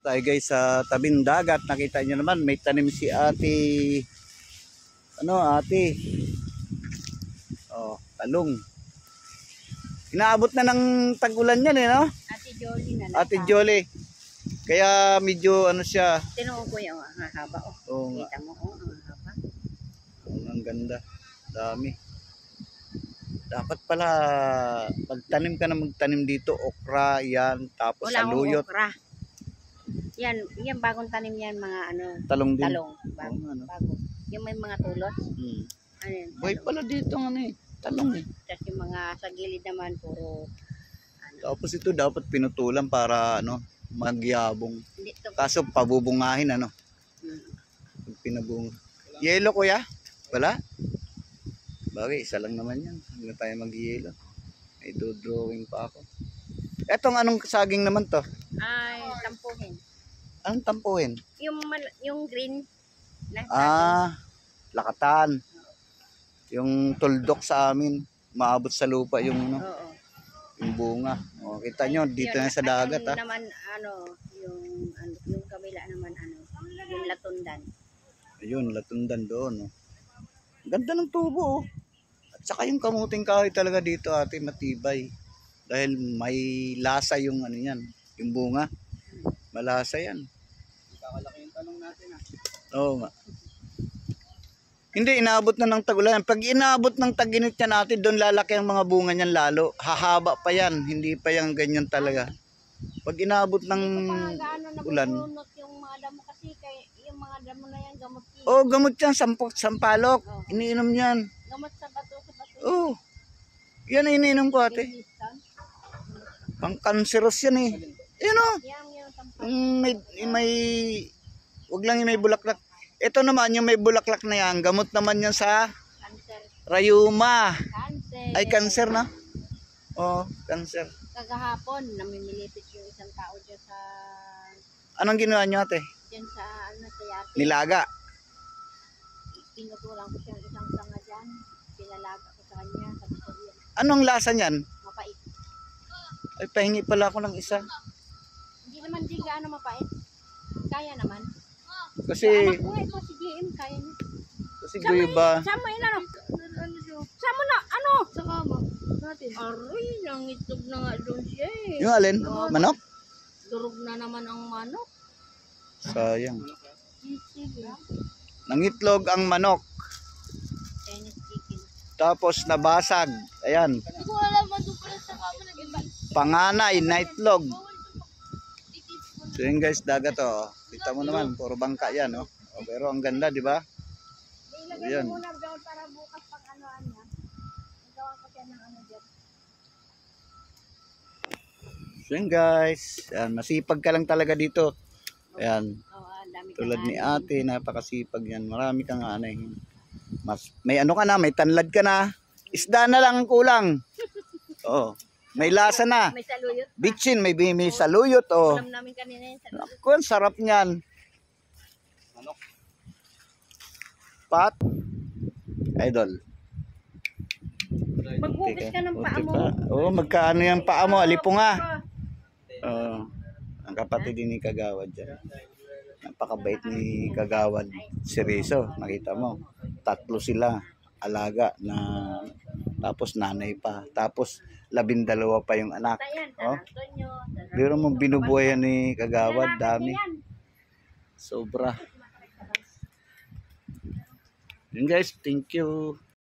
Tayo guys sa tabing dagat. Nakita niyo naman may tanim si ate. Ate? Oh, talong. Inaabot na ng tag-ulan yan no? Ate Jolie na lang. Ate Jolie. Kaya medyo siya. Tinuong ko yung haba. Oo, kita mo ang haba. Ang ganda. Dami. Dapat pala magtanim ka na magtanim dito. Okra yan. Tapos Wala saluyot. okra. Yan bagong tanim yan mga Talong din. Talong. Bago. Yung may mga tulot. Ano yan? Boy pala dito talong Tapos yung mga sa gilid naman puro Tapos ito dapat pinutulan para magyabong. Kaso pabubungahin Pinabung. Yelo kuya? Wala? Bagay, isa lang naman yan. Hindi na tayo mag-yelo. May drawing pa ako. Etong anong saging naman to? ay tampuhin. Anong tampuhin? Yung green na lakatan. Yung tuldok sa amin. Maabot sa lupa yung Oo. yung bunga. O, kita nyo, dito na sa dagat Yung naman yung kabila naman yung latundan. Ayun, latundan doon. Ganda ng tubo. At saka yung kamuting kahoy talaga dito ate matibay. Dahil may lasa yung yan, yung bunga. Malasa yan. Kakalaki yung tanong natin Oo nga. Hindi, inaabot na ng tag-ulan. Pag inaabot ng tag-init yan natin, doon lalaki ang mga bunga niyan lalo. Hahaba pa yan, hindi pa yan ganyan talaga. Pag inaabot ng ulan. Yung mga damo kasi, yung mga damo na yan, gamot yan. Oh, gamot yan, sampalok. Iniinom yan. Gamot sa bato. Oh, yan iniinom ko ate. Pang-cancerous yan Yan wag lang yung may bulaklak. Ito naman yung may bulaklak na yan, gamot naman yan sa Cancer. rayuma. Cancer. Ay, cancer na? Oo, cancer. Kagahapon, namimilipit yung isang tao dyan sa... Anong ginawa nyo ate? Dyan sa sa yate. Nilaga? Pinutulang ko siyang isang sanga dyan. Pinalaga ko sa kanya. Sabi ko yan. Anong lasa niyan? Mapait. Ay, pahingi pala ako ng isa. Hindi naman din gaano mapait. Kaya naman. Kasi... Anak ko ito si GM, kaya niya. Kasi guiba. Sama Sama na, Sa kama. Natin. Aray, nangitog na nga doon siya Yung alin? Manok? Durog na naman ang manok. Sayang. Nangitlog ang manok. Chinese chicken. Tapos nabasag. Ayan. Hindi ko alam, pala sa kama nag-iba. Panganay, nightlog. So yun guys, dagat Kita mo naman, puro bangka yan pero ang ganda, di ba? Ilagay mo muna doon para bukas pag niya. Magawa ko siya ng dyan. So yun guys, masipag ka lang talaga dito. Ayan. Tulad ni ate, napakasipag yan. Marami kang may ka na, may tanlad ka na. Isda na lang ang kulang. May lasa na. May saluyot. Bitchin, may saluyot. Alam namin kanina yung saluyot. Naku, ang sarap niyan. Pat. Idol. Maghugas ka ng paa mo. Magkaano yung paa mo? Alipunga. Ang kapatid din ni Kagawad dyan. Napakabait ni Kagawad si Rizzo. Nakita mo. 3 sila. Alaga na tapos nanay pa. Tapos 12 pa yung anak. Biro mo binubuhayan ni Kagawad. Dami. Sobra. Yun guys, thank you.